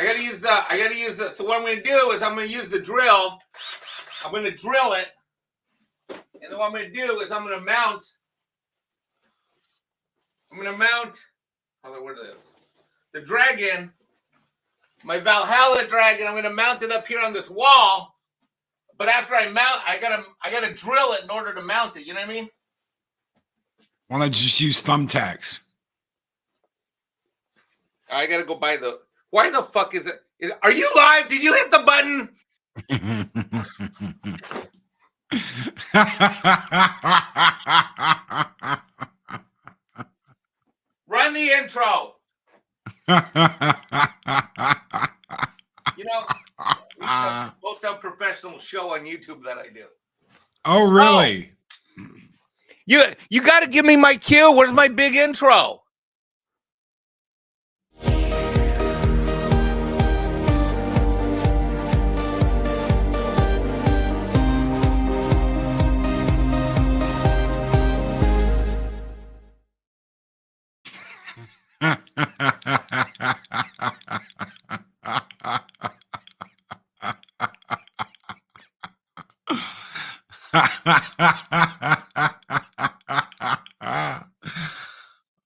I gotta use the. So what I'm gonna do is I'm gonna use the drill. I'm gonna drill it, and then what I'm gonna do is I'm gonna mount. What is this? The dragon, my Valhalla dragon. I'm gonna mount it up here on this wall. But after I mount, I gotta drill it in order to mount it. You know what I mean? Why not just use thumbtacks? I gotta go buy the. Why the fuck is it? Are you live? Did you hit the button? Run the intro. You know, most unprofessional show on YouTube that I do. Oh, really? Oh. You got to give me my cue. Where's my big intro?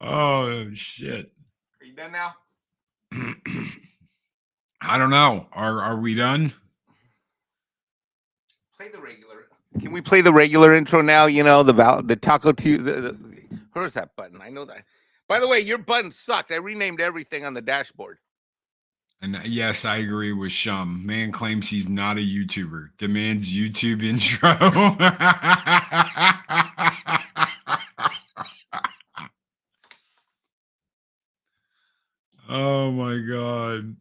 Oh, shit. Are you done now? I don't know. Are we done? Play the regular. Can we play the regular intro now? You know, the Taco Tuesday. Where's that button? I know that. By the way, your button sucked. I renamed everything on the dashboard. And yes, I agree with Shum. Man claims he's not a YouTuber. Demands YouTube intro. Oh my God.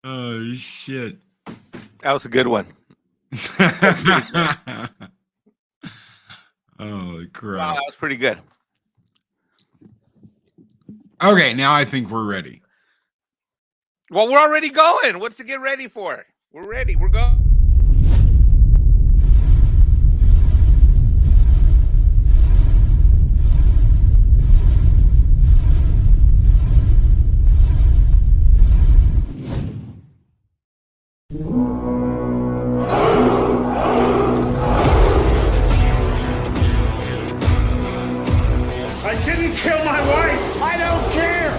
Oh shit. That was a good one. Oh crap. Wow, that was pretty good. Okay, now I think we're ready. Well, we're already going. What's to get ready for? We're ready. We're going. I didn't kill my wife. I don't care.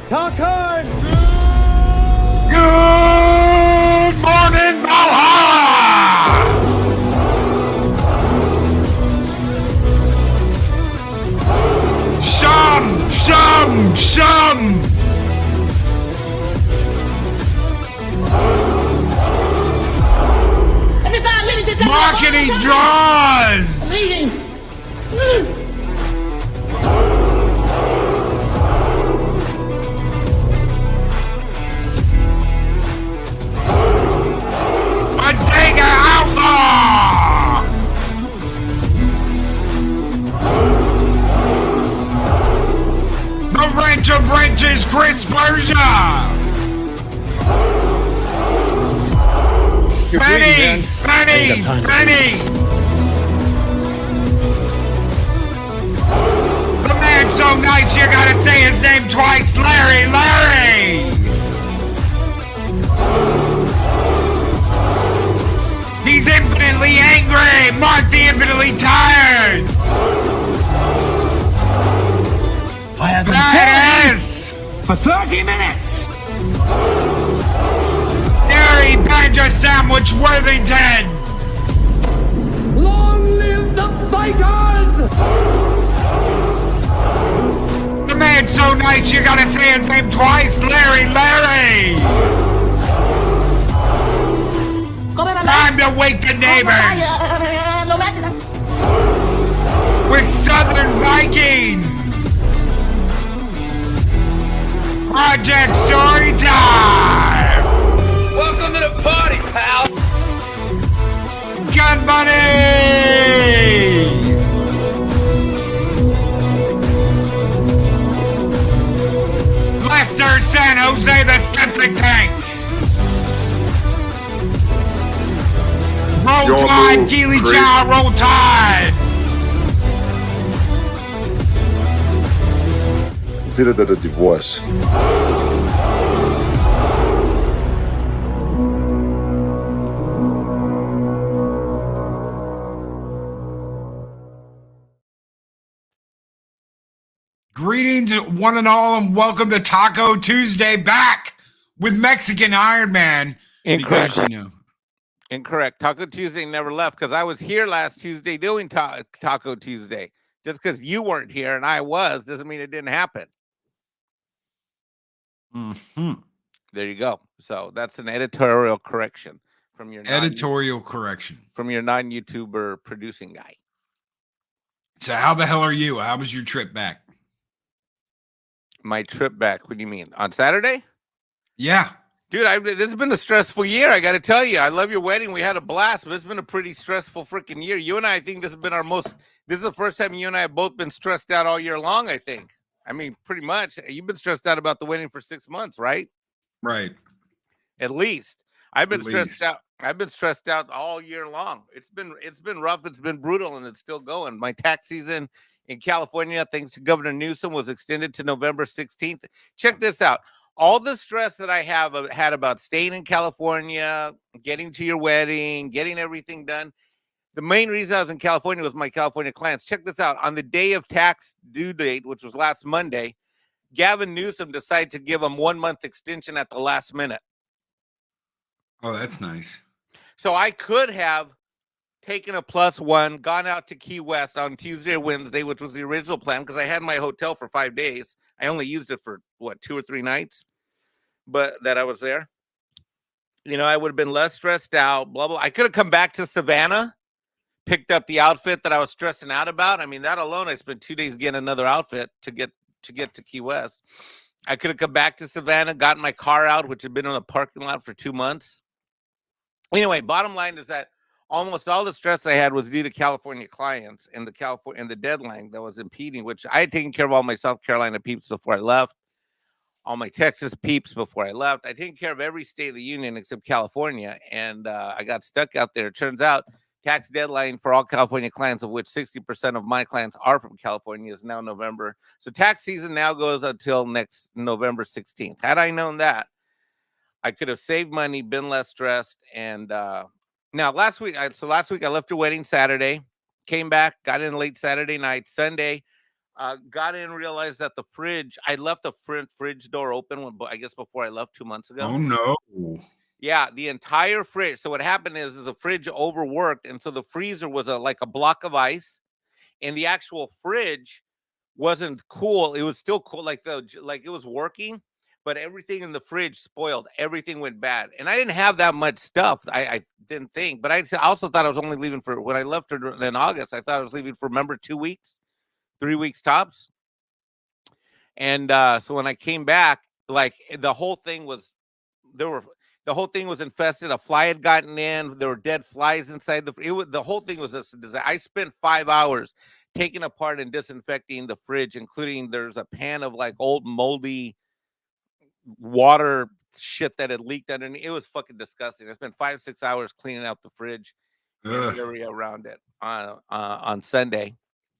Talk on. Good morning, Valhalla! Shum! Marketing draws! Bodega Outlaw! The Wrench of Wrenches, Chris Berger! Benny! The man so nice you gotta say his name twice, Larry! He's infinitely angry, Mark the infinitely tired! I have been That is for 30 minutes. Dairy Badger Sandwich Worthington! Long live the fighters! The man so nice you gotta say his name twice, Larry! Time to wake the neighbors! With Southern Viking! Project Story Time! Welcome to the party, pal. Gun Bunny! Lester San Jose, the Skeptic Tank! Roll Tide, Keely Chow, Roll Tide! consider that a divorce. Greetings, one and all, and welcome to Taco Tuesday, back with Mexican Ironman. Incorrect. Because, you know, Incorrect. Taco Tuesday never left because I was here last Tuesday doing Taco Tuesday. Just because you weren't here and I was doesn't mean it didn't happen. There you go. So that's an editorial correction from your correction from your non-YouTuber producing guy. So how the hell are you? How was your trip back? My trip back. What do you mean? On Saturday? Yeah. Dude, this has been a stressful year. I got to tell you, I love your wedding. We had a blast, but it's been a pretty stressful freaking year. You and I think this has been this is the first time you and I have both been stressed out all year long, I think. I mean, pretty much. You've been stressed out about the wedding for 6 months, right? Right. At least. I've been At stressed least. out. I've been stressed out all year long. It's been rough. It's been brutal, and it's still going. My tax season in California, thanks to Governor Newsom, was extended to November 16th. Check this out. All the stress that I had about staying in California, getting to your wedding, getting everything done. The main reason I was in California was my California clients. Check this out. On the day of tax due date, which was last Monday, Gavin Newsom decided to give them 1 month extension at the last minute. Oh, that's nice. So I could have taken a +1, gone out to Key West on Tuesday or Wednesday, which was the original plan, because I had my hotel for 5 days. I only used it for, 2 or 3 nights, but that I was there. You know, I would have been less stressed out, blah, blah. I could have come back to Savannah, picked up the outfit that I was stressing out about. I mean, that alone, I spent 2 days getting another outfit to get to Key West. I could have come back to Savannah, gotten my car out, which had been on the parking lot for 2 months. Anyway, bottom line is that almost all the stress I had was due to California clients and the deadline that was impeding, which I had taken care of all my South Carolina peeps before I left, all my Texas peeps before I left. I taken care of every state of the union except California, and I got stuck out there. It turns out tax deadline for all California clients, of which 60% of my clients are from California, is now November. So tax season now goes until next November 16th. Had I known that, I could have saved money, been less stressed. And now last week I left your wedding Saturday, came back, got in late Saturday night. Sunday, got in, realized that the fridge, I left the fridge door open, I guess before I left 2 months ago. Oh, no. Yeah, the entire fridge. So what happened is the fridge overworked, and so the freezer was like a block of ice, and the actual fridge wasn't cool. It was still cool, like it was working, but everything in the fridge spoiled. Everything went bad, and I didn't have that much stuff. I didn't think, but I also thought I was only leaving for, when I left in August, I thought I was leaving for, remember, 2 weeks, 3 weeks tops. And so when I came back, like the whole thing was infested. A fly had gotten in. There were dead flies inside the whole thing was this disaster. I spent 5 hours taking apart and disinfecting the fridge, including there's a pan of like old moldy water shit that had leaked underneath. It was fucking disgusting. I spent 5-6 hours cleaning out the fridge and the area around it on Sunday,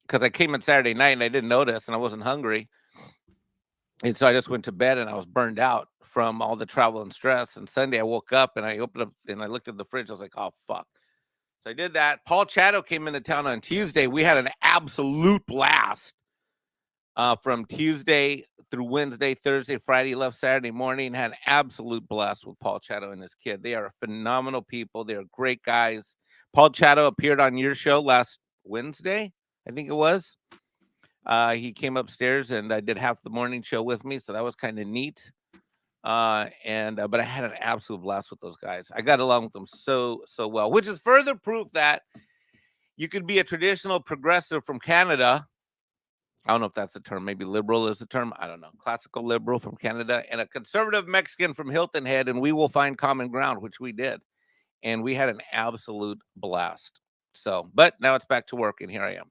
because I came in Saturday night and I didn't notice and I wasn't hungry. And so I just went to bed and I was burned out from all the travel and stress. And Sunday I woke up and I opened up and I looked at the fridge. I was like, oh, fuck. So I did that. Paul Chatto came into town on Tuesday. We had an absolute blast from Tuesday through Wednesday, Thursday, Friday, left Saturday morning. Had an absolute blast with Paul Chatto and his kid. They are phenomenal people. They're great guys. Paul Chatto appeared on your show last Wednesday, I think it was. He came upstairs and I did half the morning show with me, so that was kind of neat. But I had an absolute blast with those guys. I got along with them so well, which is further proof that you could be a traditional progressive from Canada. I don't know if that's the term. Maybe liberal is the term. I don't know. Classical liberal from Canada and a conservative Mexican from Hilton Head, and we will find common ground, which we did. And we had an absolute blast. So, but now it's back to work, and here I am.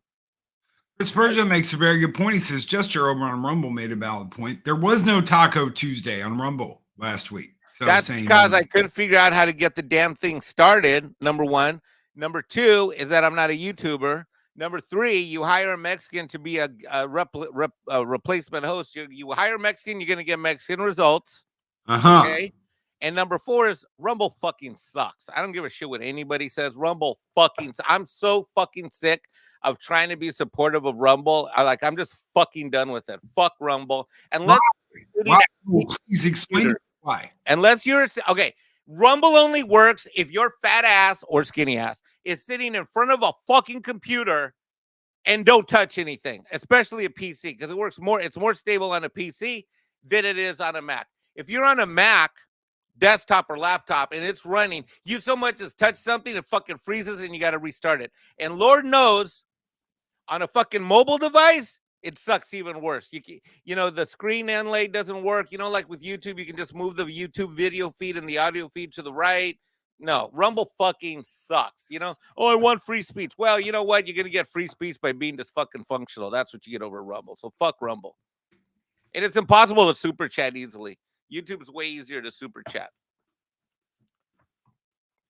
Chris Persia makes a very good point. He says, Jester over on Rumble made a valid point. There was no Taco Tuesday on Rumble last week. So that's because I couldn't figure out how to get the damn thing started, number one. Number two is that I'm not a YouTuber. Number 3, you hire a Mexican to be a replacement host. You hire a Mexican, you're going to get Mexican results. Okay. And number 4 is Rumble fucking sucks. I don't give a shit what anybody says. Rumble fucking. I'm so fucking sick of trying to be supportive of Rumble. I'm just fucking done with it. Fuck Rumble. Unless please explain why. Unless you're okay. Rumble only works if your fat ass or skinny ass is sitting in front of a fucking computer and don't touch anything, especially a PC, because it's more stable on a PC than it is on a Mac. If you're on a Mac, desktop or laptop, and it's running, you so much as touch something, it fucking freezes and you got to restart it. And Lord knows, on a fucking mobile device, it sucks even worse. The screen inlay doesn't work. Like with YouTube, you can just move the YouTube video feed and the audio feed to the right. No, Rumble fucking sucks. I want free speech. Well, you know what? You're going to get free speech by being this fucking functional. That's what you get over Rumble. So fuck Rumble. And it's impossible to super chat easily. YouTube's way easier to super chat.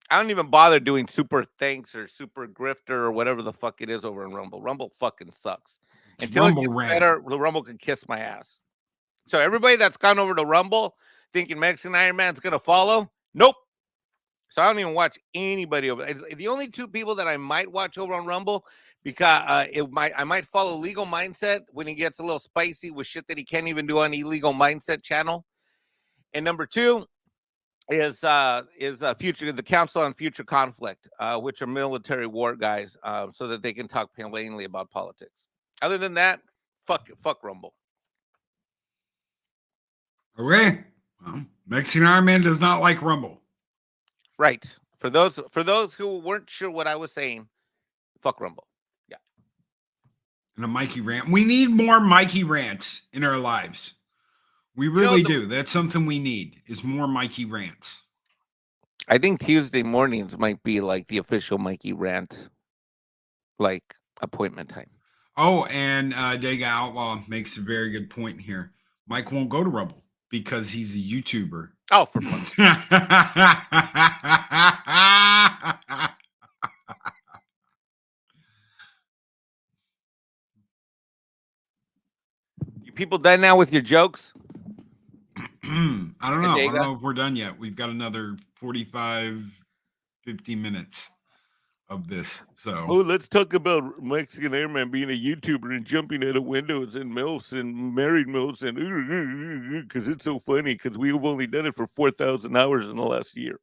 I don't even bother doing super thanks or super grifter or whatever the fuck it is over in Rumble. Rumble fucking sucks. Until it gets better, the Rumble can kiss my ass. So everybody that's gone over to Rumble thinking Mexican Ironman's going to follow, nope. So I don't even watch anybody over. The only 2 people that I might watch over on Rumble, because I might follow Legal Mindset when he gets a little spicy with shit that he can't even do on Illegal Mindset channel. And number 2 is the Council on Future Conflict, which are military war guys, so that they can talk plainly about politics. Other than that, fuck Rumble. Okay. Well, Mexican Ironman does not like Rumble. Right. For those who weren't sure what I was saying, fuck Rumble. Yeah. And a Mikey rant. We need more Mikey rants in our lives. We really do. That's something we need, is more Mikey rants. I think Tuesday mornings might be like the official Mikey rant, like appointment time. Oh, and Dega Outlaw makes a very good point here. Mike won't go to Rumble because he's a YouTuber. Oh, for fun. You people done now with your jokes? I don't know. I don't know if we're done yet. We've got another 45, 50 minutes of this. So let's talk about Mexican Airman being a YouTuber and jumping out of windows and MILFs and married MILFs and because it's so funny because we've only done it for 4,000 hours in the last year.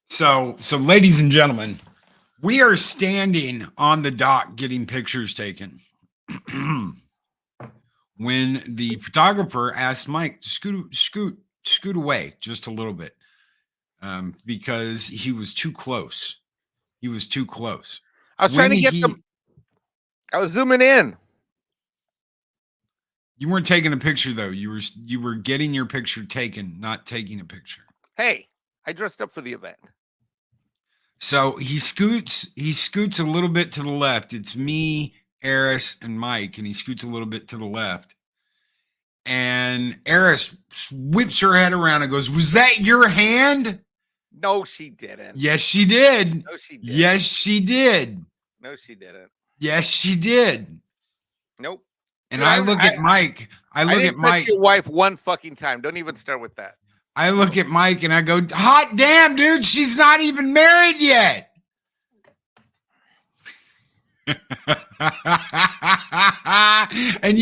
So ladies and gentlemen, we are standing on the dock getting pictures taken. When the photographer asked Mike to scoot away just a little bit, because he was too close. He was too close. I was trying to get them. I was zooming in. You weren't taking a picture though. You were getting your picture taken, not taking a picture. Hey, I dressed up for the event. So he scoots a little bit to the left. It's me, Eris, and Mike, and he scoots a little bit to the left. And Eris whips her head around and goes, "Was that your hand?" No, she didn't. Yes, she did. No, she did. Yes, she did. No, she didn't. Yes, she did. Nope. And dude, I look at Mike. I didn't touch your wife one fucking time. Don't even start with that. I look at Mike and I go, "Hot damn, dude, she's not even married yet." And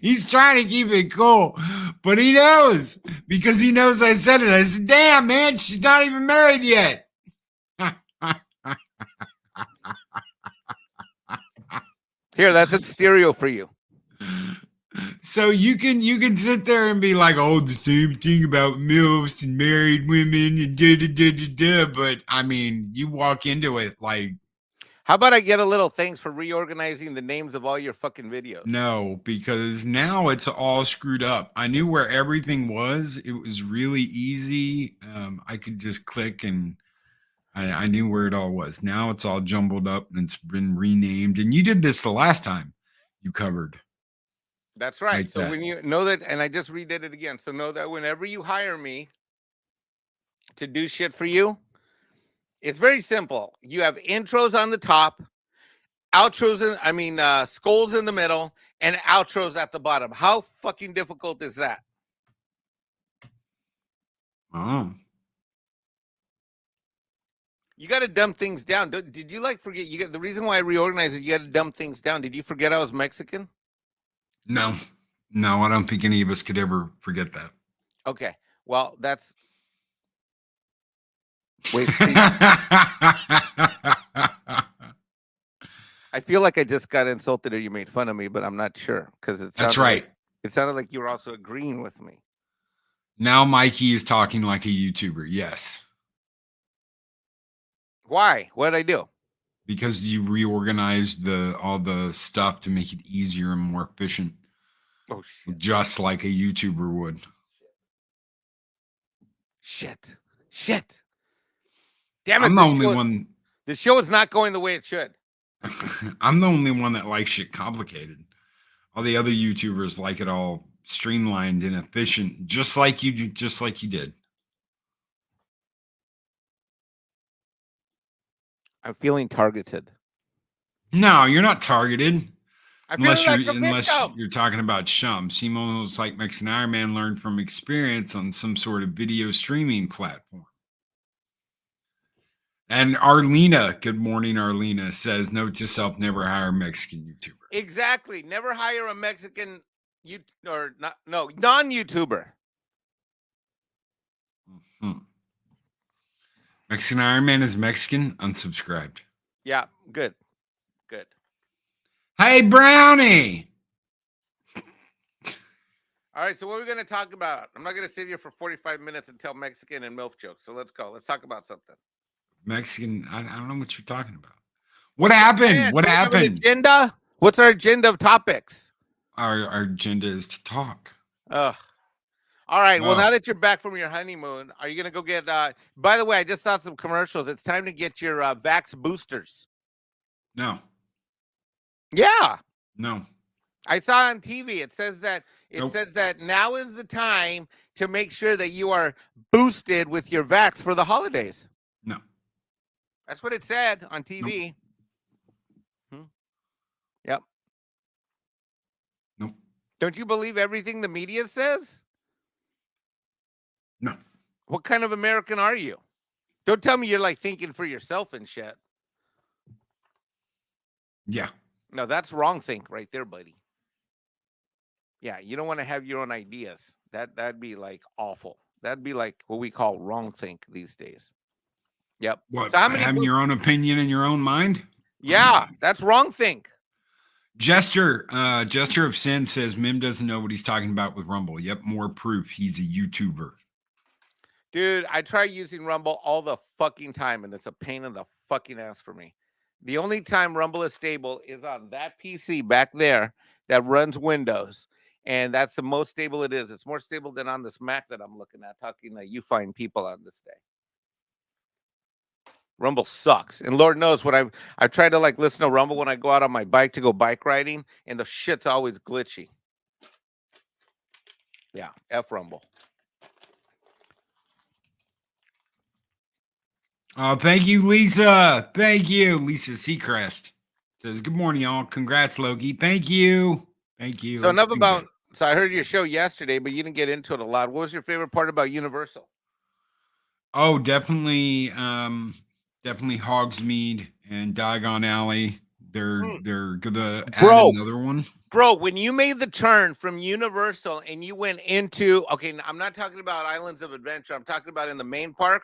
he's trying to keep it cool, but he knows, because he knows I said it. I said, "Damn, man, she's not even married yet." Here, that's in stereo for you. So you can sit there and be like, "Oh, the same thing about MILFs and married women and da-da-da-da-da," but I mean, you walk into it like, how about I get a little thanks for reorganizing the names of all your fucking videos? No, because now it's all screwed up. I knew where everything was. It was really easy. I could just click and I knew where it all was. Now it's all jumbled up and it's been renamed. And you did this the last time you covered. That's right. Like so when you know that, and I just redid it again. So know that whenever you hire me to do shit for you, It's very simple. You have intros on the top, outros skulls in the middle, and outros at the bottom. How fucking difficult is that? Oh. You got to dumb things down. Did you forget? You get the reason why I reorganized it. You got to dumb things down. Did you forget I was Mexican? No, I don't think any of us could ever forget that. Okay, well that's. Wait, I feel like I just got insulted or you made fun of me, but I'm not sure because That's right. It sounded like you were also agreeing with me. Now Mikey is talking like a YouTuber. Yes. Why? What did I do? Because you reorganized all the stuff to make it easier and more efficient. Oh shit! Just like a YouTuber would. Shit! Damn it! I'm the only one. The show is not going the way it should. I'm the only one that likes shit complicated. All the other YouTubers like it all streamlined and efficient, just like you did. I'm feeling targeted. No, you're not targeted. Unless victim. you're talking about Shum. Simo's like Mexican Ironman learned from experience on some sort of video streaming platform. And Arlena, good morning, Arlena, says, note to self, never hire a Mexican YouTuber. Exactly. Never hire a Mexican non-YouTuber. Mm-hmm. Mexican Ironman is Mexican, unsubscribed. Yeah, good. Hey, Brownie. All right, so what are we going to talk about? I'm not going to sit here for 45 minutes and tell Mexican and MILF jokes. So let's go. Let's talk about something. Mexican, I don't know what you're talking about. What happened? What happened? Agenda? What's our agenda of topics? Our agenda is to talk. Ugh. All right. Well, now that you're back from your honeymoon, are you going to go get, by the way, I just saw some commercials. It's time to get your Vax boosters. No. Yeah. No. I saw on TV. It says that says that now is the time to make sure that you are boosted with your vax for the holidays. No. That's what it said on TV. Nope. Yep. Nope. Don't you believe everything the media says? No. What kind of American are you? Don't tell me you're thinking for yourself and shit. Yeah. No, that's wrong think right there, buddy. Yeah, you don't want to have your own ideas. That'd be awful. That'd be what we call wrong think these days. Yep. What? So having your own opinion in your own mind? Yeah, that's wrong think. Jester of Sin says Mim doesn't know what he's talking about with Rumble. Yep, more proof he's a YouTuber. Dude, I try using Rumble all the fucking time, and it's a pain in the fucking ass for me. The only time Rumble is stable is on that PC back there that runs Windows. And that's the most stable it is. It's more stable than on this Mac that I'm looking at, talking to you fine people on this day. Rumble sucks. And Lord knows when I've tried to listen to Rumble when I go out on my bike to go bike riding, and the shit's always glitchy. Yeah, F Rumble. Oh, thank you, Lisa. Thank you. Lisa Seacrest says, good morning, y'all. Congrats, Loki. Thank you. Thank you. So So I heard your show yesterday, but you didn't get into it a lot. What was your favorite part about Universal? Oh, definitely Hogsmeade and Diagon Alley. They're gonna add another one. Bro, when you made the turn from Universal and you went into, okay, I'm not talking about Islands of Adventure. I'm talking about in the main park.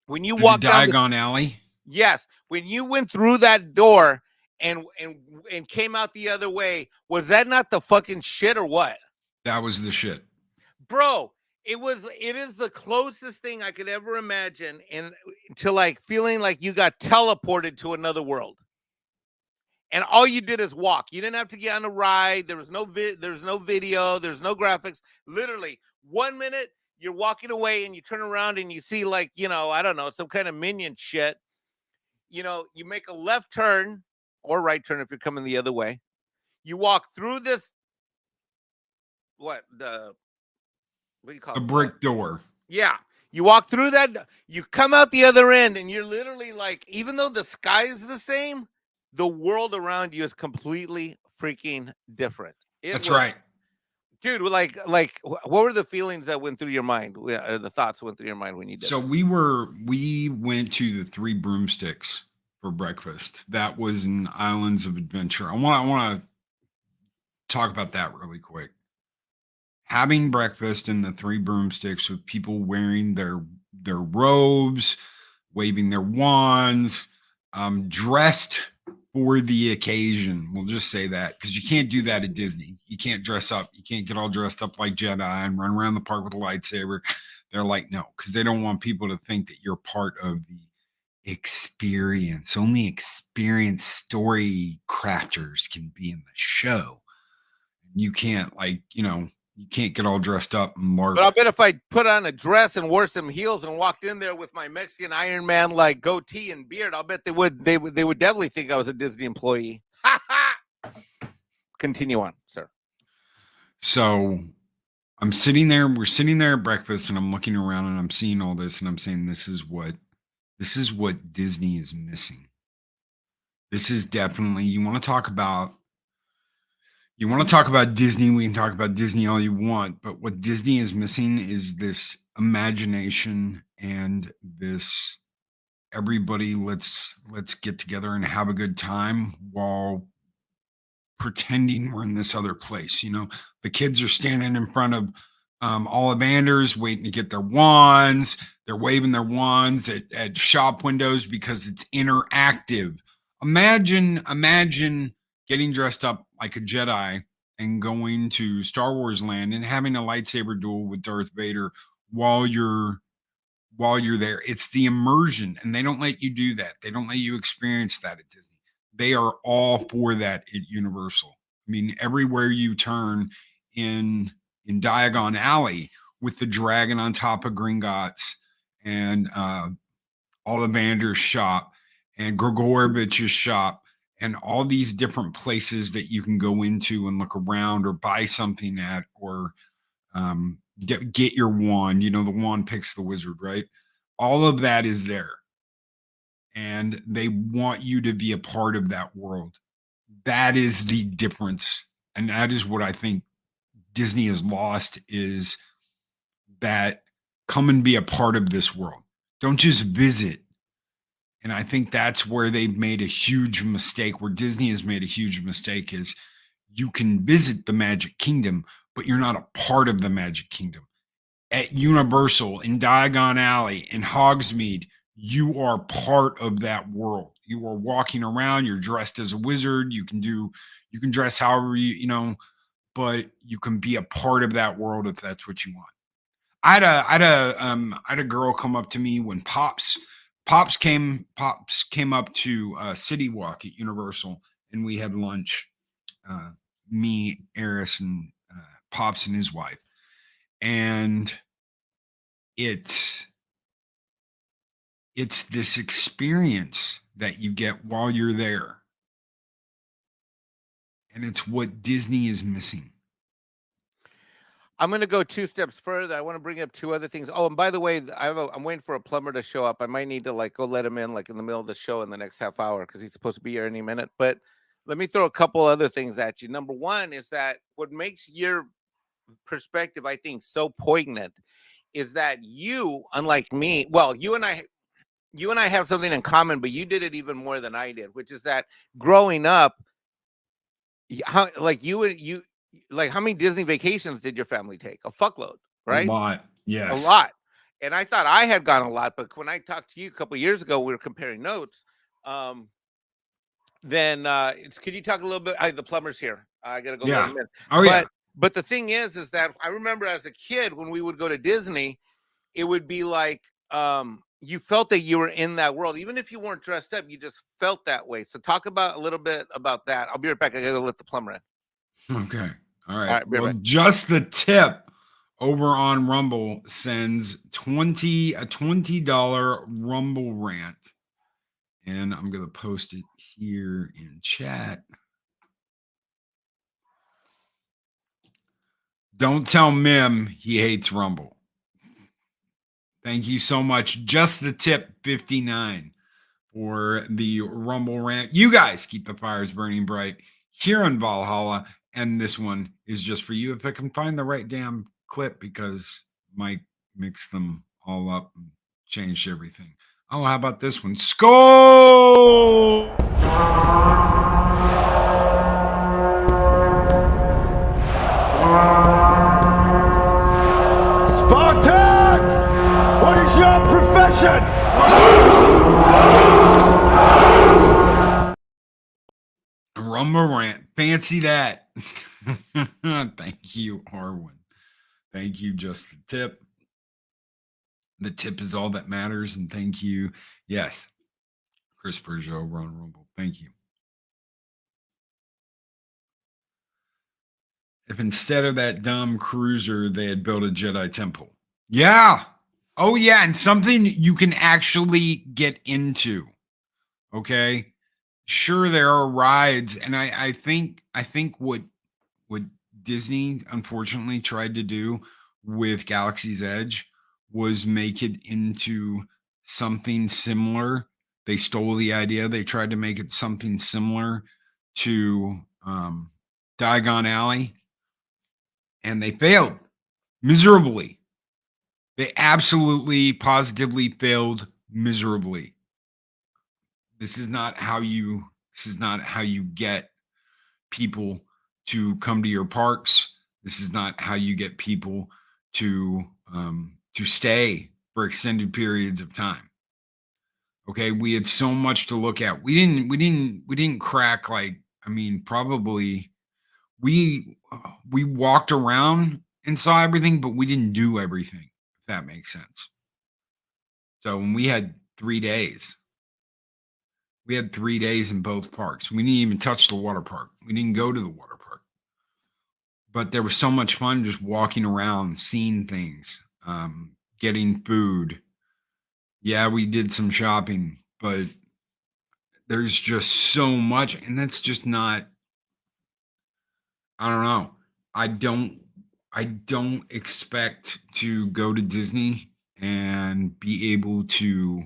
When you walked down Diagon Alley. Yes, when you went through that door and came out the other way, was that not the fucking shit or what? That was the shit. Bro, it is the closest thing I could ever imagine to feeling like you got teleported to another world. And all you did is walk. You didn't have to get on a ride. There was no video, there's no graphics. Literally, 1 minute you're walking away and you turn around and you see I don't know, some kind of minion shit. You make a left turn or right turn if you're coming the other way. You walk through this, what do you call it? A brick door. Yeah. You walk through that, you come out the other end, and you're literally like, even though the sky is the same, the world around you is completely freaking different. It That's was, right. dude. What were the feelings that went through your mind? The thoughts went through your mind when you did So that? we went to the Three Broomsticks for breakfast. That was in Islands of Adventure. I want to talk about that really quick. Having breakfast in the Three Broomsticks with people wearing their robes, waving their wands, dressed for the occasion. We'll just say that because you can't do that at Disney. You can't dress up. You can't get all dressed up like Jedi and run around the park with a lightsaber. They're like, no, because they don't want people to think that you're part of the experience. Only experienced story crafters can be in the show. You can't, like, you can't get all dressed up and LARP. But I'll bet if I put on a dress and wore some heels and walked in there with my Mexican Ironman like goatee and beard, I'll bet they would definitely think I was a Disney employee. Continue on, sir. So we're sitting there at breakfast, and I'm looking around and I'm seeing all this, and I'm saying, this is what Disney is missing. This is definitely, you want to talk about Disney, we can talk about Disney all you want, but what Disney is missing is this imagination and this, everybody, let's get together and have a good time while pretending we're in this other place. The kids are standing in front of Ollivanders waiting to get their wands. They're waving their wands at shop windows because it's interactive. Imagine getting dressed up like a Jedi and going to Star Wars land and having a lightsaber duel with Darth Vader while you're there. It's the immersion, and they don't let you do that. They don't let you experience that at Disney. They are all for that at Universal. I mean, everywhere you turn in Diagon Alley with the dragon on top of Gringotts and Ollivander's shop and Grigorovich's shop and all these different places that you can go into and look around or buy something at, or get your wand. The wand picks the wizard, right? All of that is there, and they want you to be a part of that world. That is the difference, and that is what I think Disney has lost, is that come and be a part of this world. Don't just visit. And I think that's where they've made a huge mistake, where Disney has made a huge mistake, is you can visit the Magic Kingdom, but you're not a part of the Magic Kingdom. At Universal, in Diagon Alley, in Hogsmeade, you are part of that world. You are walking around, you're dressed as a wizard. You can dress however but you can be a part of that world if that's what you want. I had a girl come up to me when Pops came up to City Walk at Universal, and we had lunch. Me, Eris, and Pops and his wife, and it's this experience that you get while you're there, and it's what Disney is missing. I'm going to go 2 steps further. I want to bring up 2 other things. Oh, and by the way, I'm waiting for a plumber to show up. I might need to go let him in in the middle of the show in the next half hour because he's supposed to be here any minute. But let me throw a couple other things at you. Number one is that what makes your perspective, I think, so poignant is that you, unlike me, well, you and I have something in common, but you did it even more than I did, which is that growing up, how how many Disney vacations did your family take? A fuckload, right? A lot, yes, a lot. And I thought I had gone a lot, but when I talked to you a couple of years ago, we were comparing notes. Then could you talk a little bit? The plumber's here. I gotta go let him in. Oh, but the thing is that I remember as a kid when we would go to Disney, it would be like you felt that you were in that world, even if you weren't dressed up. You just felt that way. So talk about a little bit about that. I'll be right back. I gotta let the plumber in. Okay. All right. Well, just the tip over on Rumble sends a $20 Rumble rant, and I'm gonna post it here in chat. Don't tell Mim he hates Rumble. Thank you so much. Just the tip 59 for the Rumble rant. You guys keep the fires burning bright here in Valhalla. And this one is just for you if I can find the right damn clip, because Mike mixed them all up and changed everything. Oh, how about this one? Skull! Spartans! What is your profession? Rumble rant. Fancy that. Thank you, Arwen. Thank you, just the tip. The tip is all that matters. And thank you. Yes. Chris Peugeot, Ron Rumble. Thank you. If instead of that dumb cruiser, they had built a Jedi temple. Yeah. Oh, yeah. And something you can actually get into. Okay. Sure, there are rides. And I think what Disney unfortunately tried to do with Galaxy's Edge was make it into something similar. They stole the idea. They tried to make it something similar to Diagon Alley, and they failed miserably. They absolutely, positively failed miserably. This is not how you get people to come to your parks. This is not how you get people to stay for extended periods of time. Okay, we had so much to look at. We didn't crack, like, I mean, probably we walked around and saw everything, but we didn't do everything, if that makes sense. So when we had 3 days, we had 3 days in both parks. We didn't even touch the water park. We didn't go to the water park. But there was so much fun just walking around, seeing things, getting food. Yeah, we did some shopping, but there's just so much. And that's just not, I don't know. I don't expect to go to Disney and be able to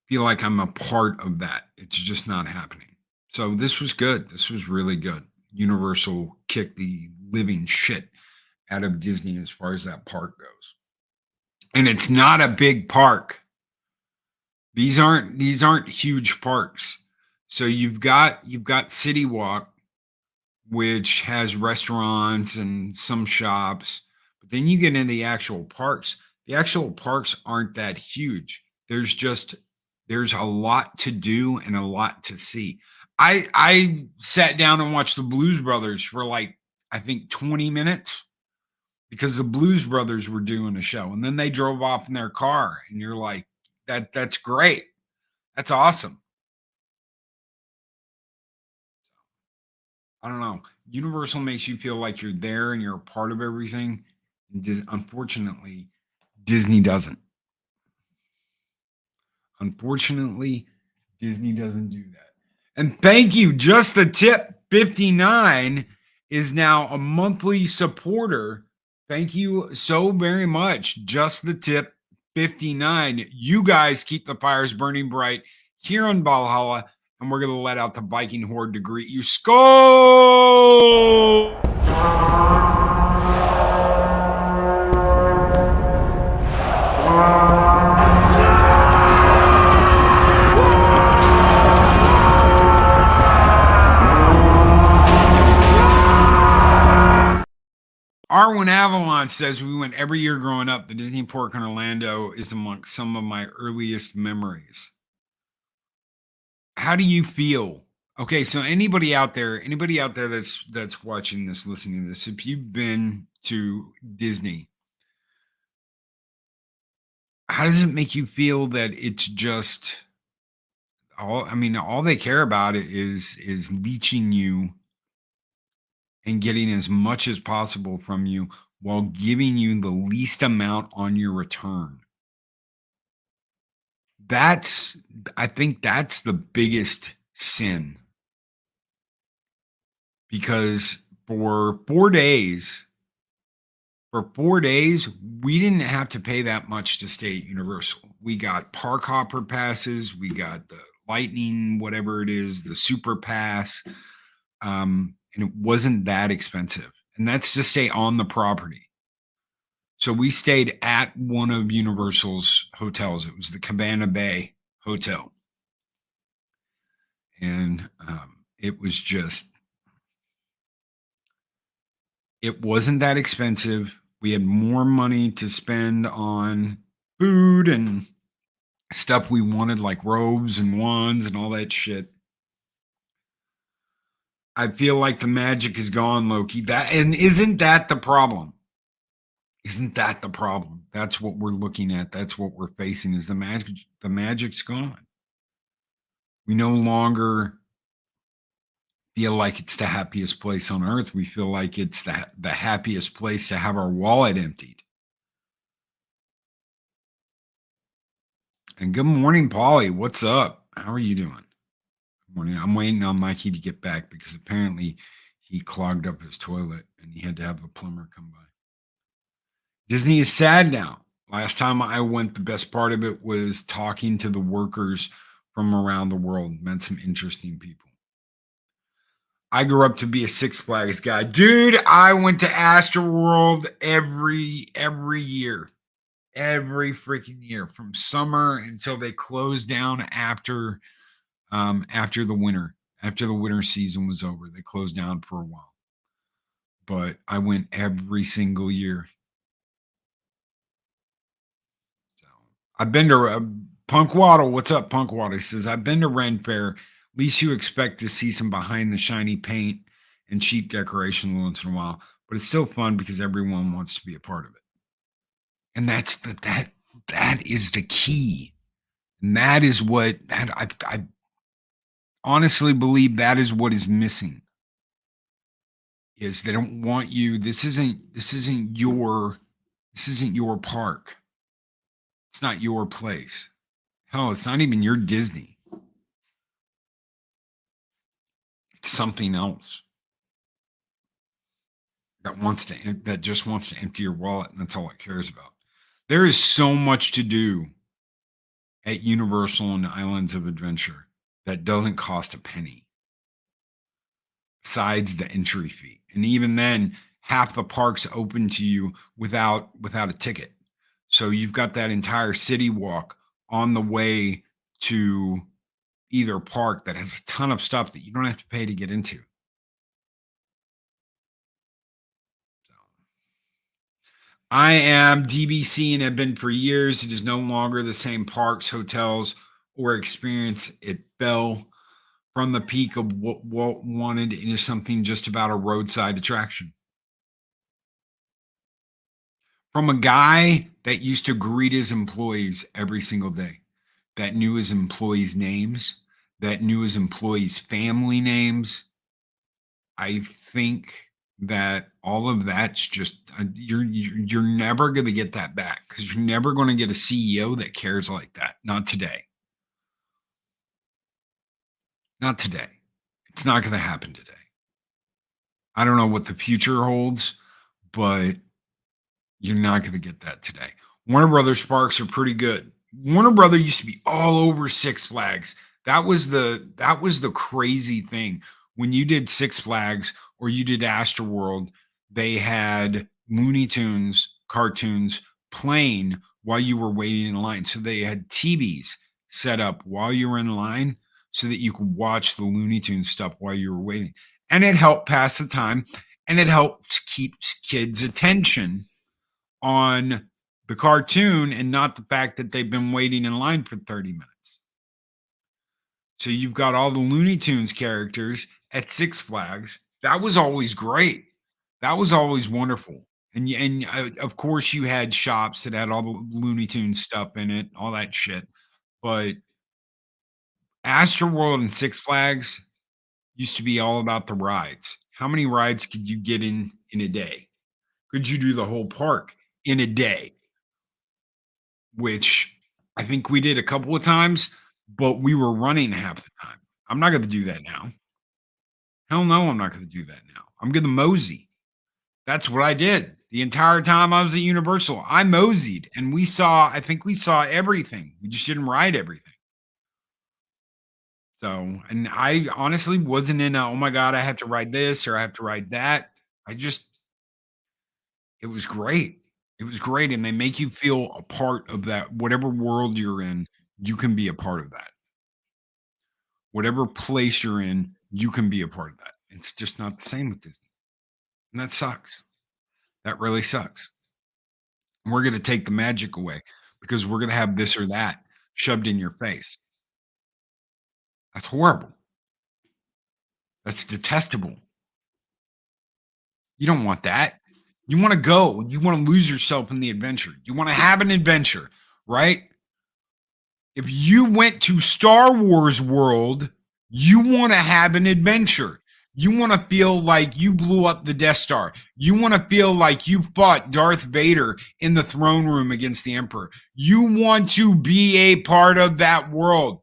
feel like I'm a part of that. It's just not happening. So this was good. This was really good. Universal kicked the living shit out of Disney as far as that park goes. And it's not a big park. These aren't huge parks. So you've got City Walk, which has restaurants and some shops, but then you get into the actual parks. The actual parks aren't that huge. There's a lot to do and a lot to see. I sat down and watched the Blues Brothers for like, I think 20 minutes, because the Blues Brothers were doing a show, and then they drove off in their car, and you're like, that's great. That's awesome. I don't know. Universal makes you feel like you're there and you're a part of everything. Unfortunately, Disney doesn't. Unfortunately, Disney doesn't do that. And thank you. Just the tip 59 is now a monthly supporter. Thank you so very much. Just the tip 59. You guys keep the fires burning bright here in Valhalla, and we're going to let out the Viking horde to greet you. Skull! Arwen Avalon says, we went every year growing up. The Disney Park in Orlando is amongst some of my earliest memories. How do you feel? Okay, so anybody out there that's watching this, listening to this, if you've been to Disney, how does it make you feel that it's just all they care about is leeching you and getting as much as possible from you while giving you the least amount on your return? I think that's the biggest sin. Because for 4 days, For 4 days, we didn't have to pay that much to stay at Universal. We got park hopper passes, we got the lightning, whatever it is, the super pass, and it wasn't that expensive. And that's to stay on the property. So we stayed at one of Universal's hotels. It was the Cabana Bay Hotel. And it was just, it wasn't that expensive. We had more money to spend on food and stuff we wanted, like robes and wands and all that shit. I feel like the magic is gone, Loki. And isn't that the problem? Isn't that the problem? That's what we're looking at. That's what we're facing is the magic. The magic's gone. We no longer feel like it's the happiest place on earth. We feel like it's the happiest place to have our wallet emptied. And good morning, Polly. What's up? How are you doing? Good morning. I'm waiting on Mikey to get back because apparently he clogged up his toilet and he had to have the plumber come by. Disney is sad now. Last time I went, the best part of it was talking to the workers from around the world. Met some interesting people. I grew up to be a Six Flags guy. Dude, I went to Astroworld every year. Every freaking year. From summer until they closed down after the winter. After the winter season was over. They closed down for a while. But I went every single year. I've been to Punk Waddle. What's up, Punk Waddle? He says, I've been to Ren Fair. At least you expect to see some behind the shiny paint and cheap decoration once in a while, but it's still fun because everyone wants to be a part of it. And that is the key. And that is what I honestly believe that is what is missing. Is they don't want you. This isn't your park. It's not your place. Hell, it's not even your Disney. It's something else that just wants to empty your wallet, and that's all it cares about. There is so much to do at Universal and Islands of Adventure that doesn't cost a penny, besides the entry fee. And even then, half the park's open to you without a ticket. So you've got that entire city walk on the way to either park that has a ton of stuff that you don't have to pay to get into. So, I am DBC and have been for years. It is no longer the same parks, hotels, or experience. It fell from the peak of what Walt wanted into something just about a roadside attraction. From a guy that used to greet his employees every single day, that knew his employees' names, that knew his employees' family names. I think that all of that's just you're never going to get that back because you're never going to get a CEO that cares like that. Not today. Not today. It's not going to happen today. I don't know what the future holds, but you're not going to get that today. Warner Brothers parks are pretty good. Warner Brothers used to be all over Six Flags. That was the crazy thing. When you did Six Flags or you did Astroworld, they had Looney Tunes cartoons playing while you were waiting in line. So they had TVs set up while you were in line so that you could watch the Looney Tunes stuff while you were waiting. And it helped pass the time and it helped keep kids' attention on the cartoon and not the fact that they've been waiting in line for 30 minutes. So you've got all the Looney Tunes characters at Six Flags. That was always great. That was always wonderful. And of course you had shops that had all the Looney Tunes stuff in it, all that shit. But Astroworld and Six Flags used to be all about the rides. How many rides could you get in a day? Could you do the whole park in a day? Which I think we did a couple of times, but we were running half the time. I'm not going to do that now. Hell no, I'm not going to do that now. I'm going to mosey. That's what I did. The entire time I was at Universal, I moseyed, and I think we saw everything. We just didn't ride everything. So, and I honestly wasn't in a, oh my God, I have to ride this or I have to ride that. It was great. It was great. And they make you feel a part of that. Whatever world you're in, you can be a part of that. Whatever place you're in, you can be a part of that. It's just not the same with Disney. And that sucks. That really sucks. And we're going to take the magic away because we're going to have this or that shoved in your face. That's horrible. That's detestable. You don't want that. You want to go. You want to lose yourself in the adventure. You want to have an adventure, right? If you went to Star Wars World, you want to have an adventure. You want to feel like you blew up the Death Star. You want to feel like you fought Darth Vader in the throne room against the Emperor. You want to be a part of that world.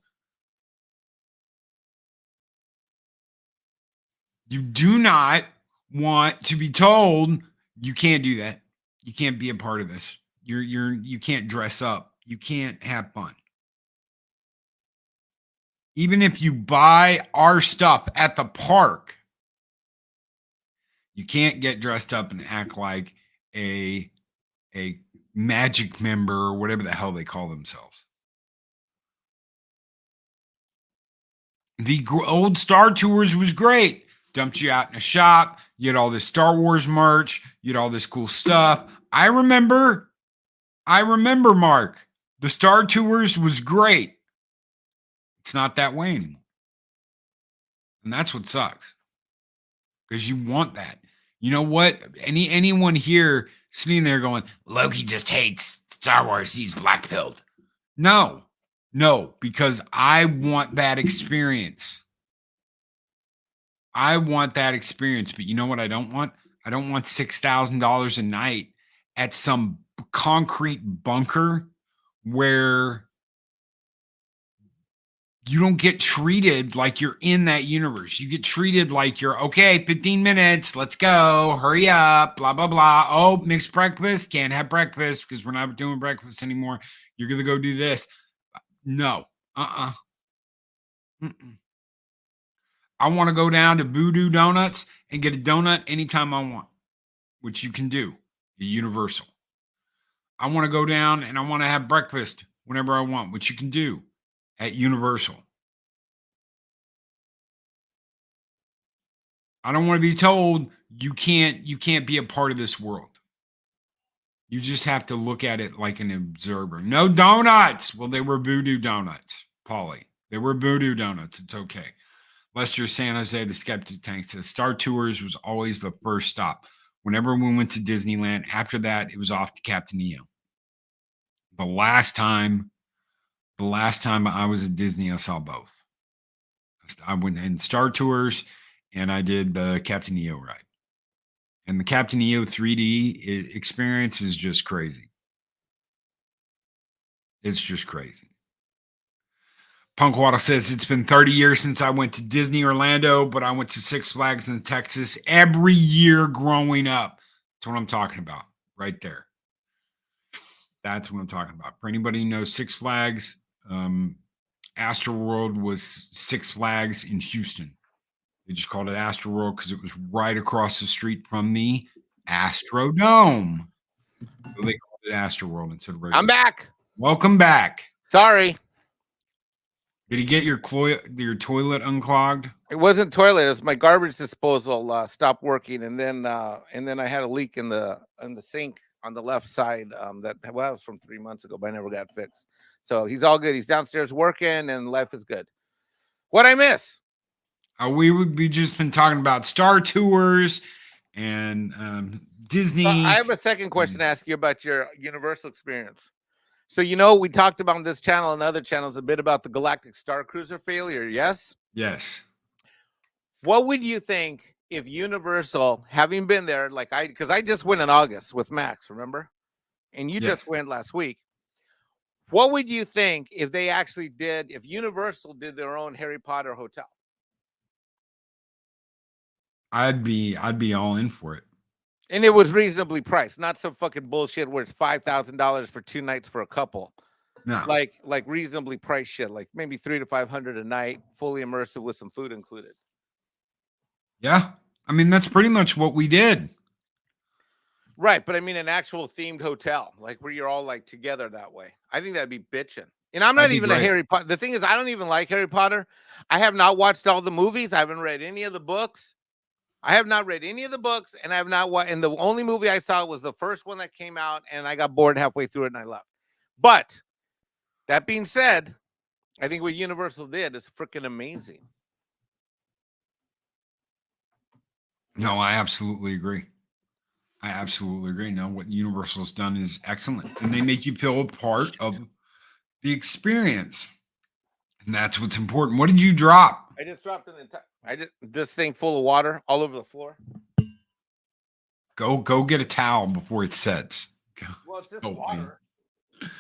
You do not want to be told you can't do that. You can't be a part of this. You can't dress up. You can't have fun. Even if you buy our stuff at the park, you can't get dressed up and act like a magic member or whatever the hell they call themselves. The old Star Tours was great. Dumped you out in a shop. You had all this Star Wars merch. You had all this cool stuff. I remember, Mark. The Star Tours was great. It's not that way anymore. And that's what sucks. Because you want that. You know what? Anyone here sitting there going, Loki just hates Star Wars. He's black-pilled. No, because I want that experience. I want that experience. But you know what I don't want? I don't want $6,000 a night at some concrete bunker where you don't get treated like you're in that universe. You get treated like you're, okay, 15 minutes, let's go, hurry up, blah, blah, blah. Oh, mixed breakfast, can't have breakfast because we're not doing breakfast anymore. You're going to go do this. No, Mm-mm. I want to go down to Voodoo Donuts and get a donut anytime I want, which you can do at Universal. I want to go down and I want to have breakfast whenever I want, which you can do at Universal. I don't want to be told you can't be a part of this world. You just have to look at it like an observer. No donuts. Well, they were Voodoo Donuts, Polly. They were Voodoo Donuts. It's okay. Lester San Jose, the Skeptic Tank says Star Tours was always the first stop. Whenever we went to Disneyland, after that, it was off to Captain EO. The last time I was at Disney, I saw both. I went in Star Tours and I did the Captain EO ride. And the Captain EO 3D experience is just crazy. It's just crazy. Punkwater says it's been 30 years since I went to Disney Orlando, but I went to Six Flags in Texas every year growing up. That's what I'm talking about right there. That's what I'm talking about. For anybody who knows Six Flags, Astroworld was Six Flags in Houston. They just called it Astroworld because it was right across the street from the Astrodome. So they called it Astroworld instead of regular. I'm back. Welcome back. Sorry. Did he get your toilet unclogged? It wasn't toilet. It was my garbage disposal stopped working, and then I had a leak in the sink on the left side. That was from 3 months ago, but I never got fixed. So he's all good. He's downstairs working, and life is good. What I miss? We just been talking about Star Tours and Disney. I have a second question to ask you about your Universal experience. So, we talked about on this channel and other channels a bit about the Galactic Star Cruiser failure, yes? Yes. What would you think if Universal, having been there, because I just went in August with Max, remember? And you just went last week. What would you think if they actually if Universal did their own Harry Potter hotel? I'd be all in for it. And it was reasonably priced, not some fucking bullshit where it's $5,000 for 2 nights for a couple. No. Like reasonably priced shit, like maybe 300 to 500 a night, fully immersive with some food included. Yeah. I mean, that's pretty much what we did. Right, but I mean an actual themed hotel, like where you're all like together that way. I think that'd be bitching. And I'm not That'd be even a great. Harry Potter. The thing is, I don't even like Harry Potter. I have not watched all the movies. I haven't read any of the books. I have not read any of the books, and I have not watched. And the only movie I saw was the first one that came out, and I got bored halfway through it and I left. But that being said, I think what Universal did is freaking amazing. No, I absolutely agree. I absolutely agree. No, what Universal's done is excellent. And they make you feel a part of the experience. And that's what's important. What did you drop? I just dropped an entire this thing full of water all over the floor. Go get a towel before it sets. Well, it's just Oh, water. man.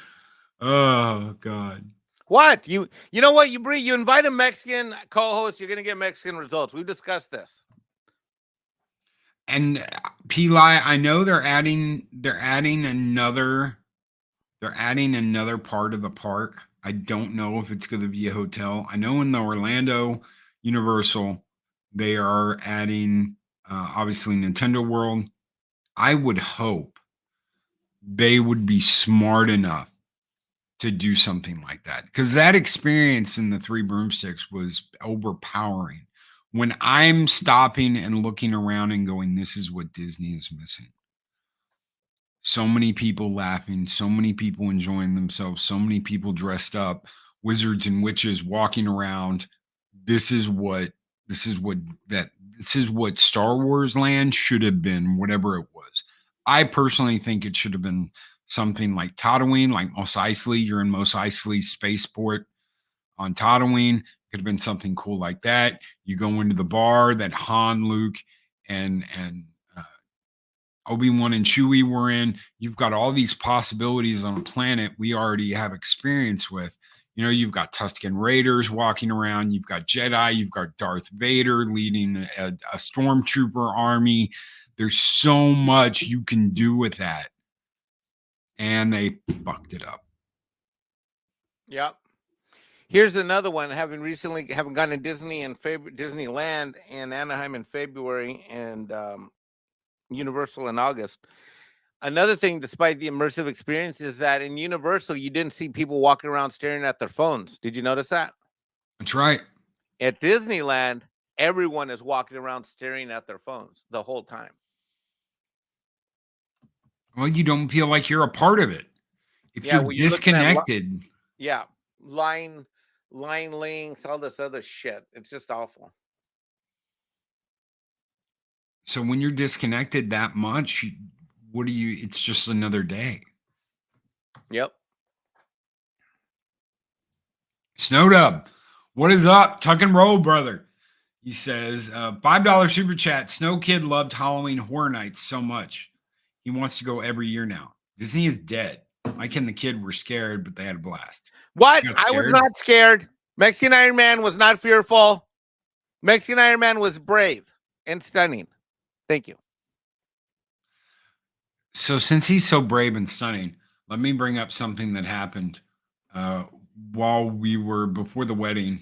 Oh God. What? You know what? You invite a Mexican co-host, you're gonna get Mexican results. We've discussed this. And Peli, I know they're adding another part of the park. I don't know if it's going to be a hotel. I know in the Orlando Universal, they are adding obviously Nintendo World. I would hope they would be smart enough to do something like that, because that experience in the Three Broomsticks was overpowering. When I'm stopping and looking around and going, this is what Disney is missing. So many people laughing, so many people enjoying themselves, so many people dressed up, wizards and witches walking around. This is what Star Wars Land should have been, whatever it was. I personally think it should have been something like Tatooine, like Mos Eisley. You're in Mos Eisley Spaceport on Tatooine. Could have been something cool like that. You go into the bar that Han, Luke, and Obi-Wan and Chewie were in. You've got all these possibilities on a planet we already have experience with. You know, you've got Tusken Raiders walking around. You've got Jedi. You've got Darth Vader leading a stormtrooper army. There's so much you can do with that. And they fucked it up. Yep. Here's another one. Having gone to Disneyland in Anaheim in February and Universal in August. Another thing, despite the immersive experience, is that in Universal, you didn't see people walking around staring at their phones. Did you notice that? That's right. At Disneyland, everyone is walking around staring at their phones the whole time. Well, you don't feel like you're a part of it. If you're disconnected. Line links, all this other shit. It's just awful. So when you're disconnected that much, it's just another day. Yep. Snowdub, what is up? Tuck and roll, brother. He says, $5 super chat. Snow Kid loved Halloween Horror Nights so much. He wants to go every year now. Disney is dead. Mike and the kid were scared, but they had a blast. What? I was not scared. Mexican Ironman was not fearful. Mexican Ironman was brave and stunning. Thank you. So since he's so brave and stunning, let me bring up something that happened while we were before the wedding.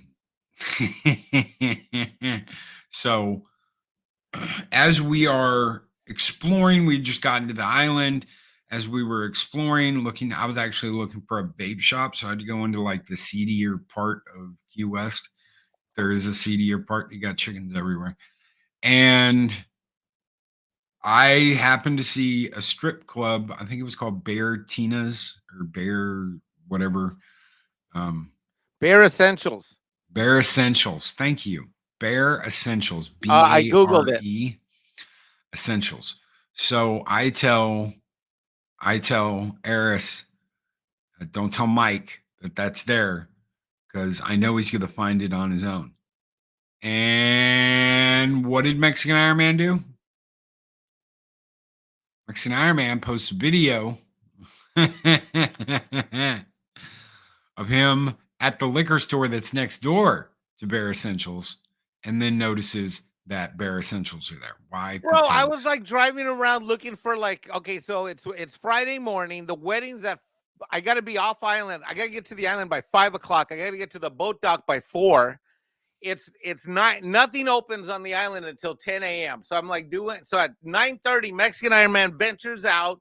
So as we are exploring, we just got into the island. As we were exploring, I was actually looking for a vape shop. So I had to go into like the seedier part of Key West. There is a seedier part. You got chickens everywhere. And I happened to see a strip club. I think it was called Bear Tina's or Bear whatever. Bear Essentials. Bear Essentials. Thank you. Bear Essentials. I Googled it. Essentials. So I tell Eris, don't tell Mike that that's there, because I know he's going to find it on his own. And what did Mexican Ironman do? Mexican Ironman posts a video of him at the liquor store that's next door to Bear Essentials, and then notices that Bare Essentials are there. Why? Bro, I was Because like driving around looking for like, okay, so it's Friday morning. The wedding's I got to be off island. I got to get to the island by 5 o'clock. I got to get to the boat dock by 4. It's not, nothing opens on the island until 10 a.m. So I'm like so at 9:30, Mexican Ironman ventures out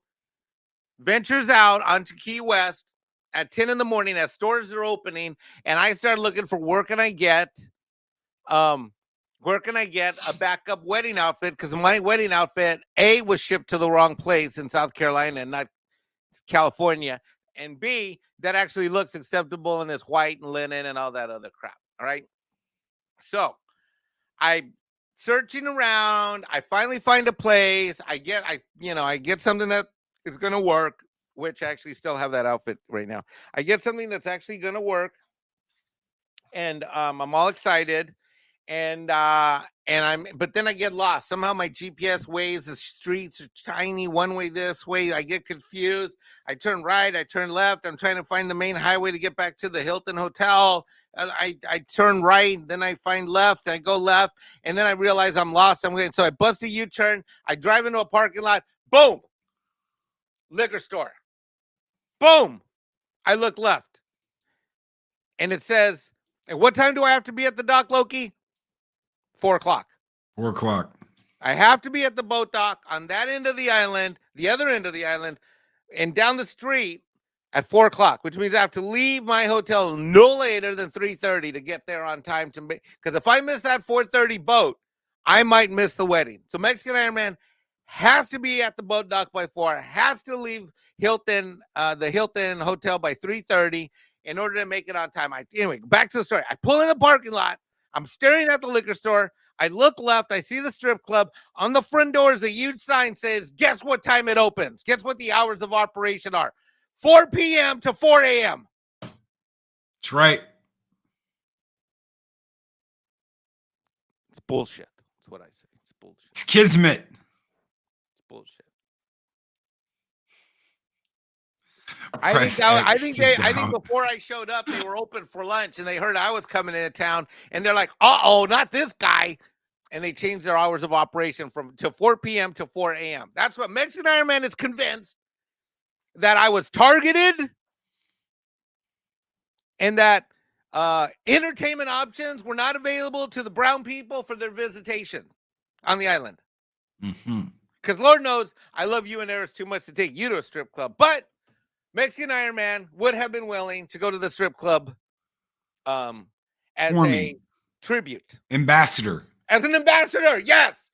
onto Key West at 10 in the morning as stores are opening. And I started looking for where can I get a backup wedding outfit? Because my wedding outfit, A, was shipped to the wrong place in South Carolina and not California. And B, that actually looks acceptable in this white and linen and all that other crap. All right. So I searching around. I finally find a place. I get something that is going to work, which I actually still have that outfit right now. I get something that's actually going to work. And I'm all excited. But then I get lost. Somehow my GPS ways the streets are tiny, one way this way. I get confused. I turn right, I turn left. I'm trying to find the main highway to get back to the Hilton Hotel. I turn right, then I find left. I go left, and then I realize I'm lost. So I bust a U-turn. I drive into a parking lot. Boom, liquor store. Boom, I look left, and it says, "And what time do I have to be at the dock, Loki?" 4 o'clock. 4 o'clock. I have to be at the boat dock on that end of the island, the other end of the island, and down the street at 4 o'clock, which means I have to leave my hotel no later than 3:30 to get there on time because if I miss that 4:30 boat, I might miss the wedding. So Mexican Ironman has to be at the boat dock by 4, has to leave the Hilton Hotel by 3:30 in order to make it on time. Anyway, back to the story. I pull in the parking lot. I'm staring at the liquor store. I look left. I see the strip club. On the front door is a huge sign says, guess what time it opens? Guess what the hours of operation are? 4 p.m. to 4 a.m. That's right. It's bullshit. That's what I say. It's bullshit. It's kismet. It's bullshit. I think before I showed up, they were open for lunch and they heard I was coming into town and they're like, uh-oh, not this guy. And they changed their hours of operation to 4 p.m. to 4 a.m. That's what Mexican Ironman is convinced that I was targeted and that entertainment options were not available to the brown people for their visitation on the island. Because Lord knows I love you and Eris too much to take you to a strip club. But Mexican Ironman would have been willing to go to the strip club as a tribute. Ambassador. As an ambassador, yes.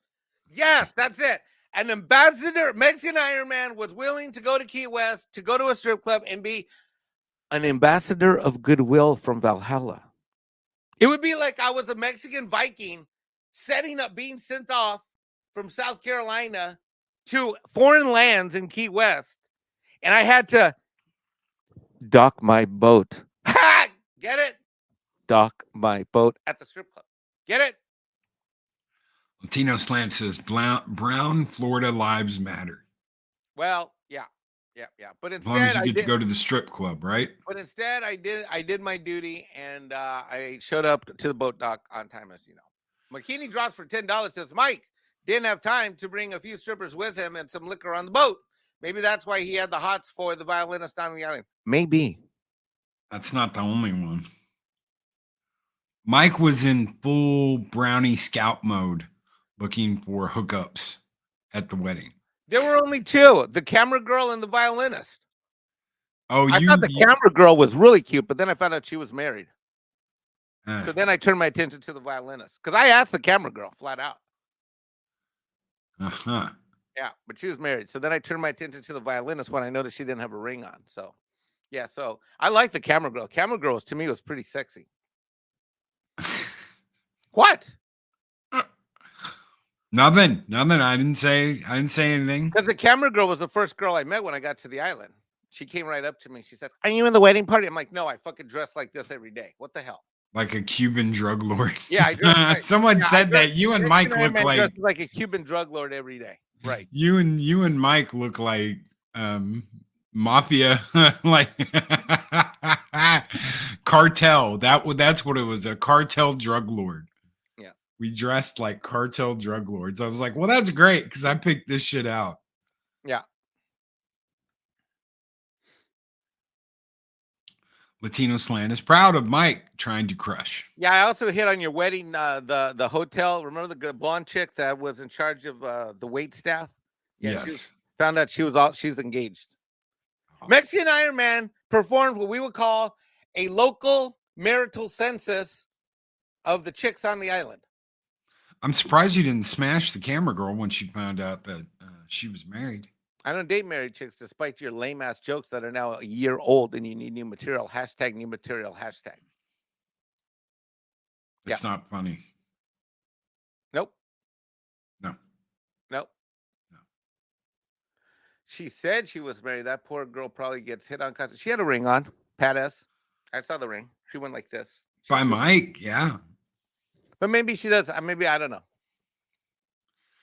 Yes, that's it. An ambassador, Mexican Ironman was willing to go to Key West, to go to a strip club and be an ambassador of goodwill from Valhalla. It would be like I was a Mexican Viking being sent off from South Carolina to foreign lands in Key West. And I had to dock my boat. Ha! Get it? Dock my boat at the strip club. Get it? Latino Slant says brown Florida lives matter. Well, yeah. But instead, as long as you get to go to the strip club, right? But instead, I did my duty and I showed up to the boat dock on time, as you know. McKinney drops for $10. Says Mike didn't have time to bring a few strippers with him and some liquor on the boat. Maybe that's why he had the hots for the violinist on the island. Maybe. That's not the only one. Mike was in full brownie scout mode looking for hookups at the wedding. There were only two, the camera girl and the violinist. Oh, I thought the camera girl was really cute, but then I found out she was married. So then I turned my attention to the violinist because I asked the camera girl flat out. Uh-huh. Yeah, but she was married. So then I turned my attention to the violinist when I noticed she didn't have a ring on. So, yeah, so I like the camera girl. Camera girl, to me, was pretty sexy. What? Nothing. I didn't say anything. Because the camera girl was the first girl I met when I got to the island. She came right up to me. She said, "Are you in the wedding party?" I'm like, "No, I fucking dress like this every day. What the hell?" Like a Cuban drug lord. Yeah, I dress Someone said that you and Mike look like a Cuban drug lord every day. Right. You and Mike look like mafia, like cartel. That's what it was, a cartel drug lord. Yeah. We dressed like cartel drug lords. I was like, well, that's great because I picked this shit out. Yeah. Latino Slant is proud of Mike trying to crush. Yeah, I also hit on your wedding, the hotel. Remember the blonde chick that was in charge of the wait staff? Yeah, Yes. found out she's engaged. Oh. Mexican Ironman performed what we would call a local marital census of the chicks on the island. I'm surprised you didn't smash the camera girl when she found out that she was married. I don't date married chicks despite your lame ass jokes that are now a year old and you need new material. Hashtag new material. Hashtag. It's not funny. Nope. No. Nope. No. She said she was married. That poor girl probably gets hit on. She had a ring on. Pat S. I saw the ring. She went like this. By Mike, yeah. But maybe she does. Maybe I don't know.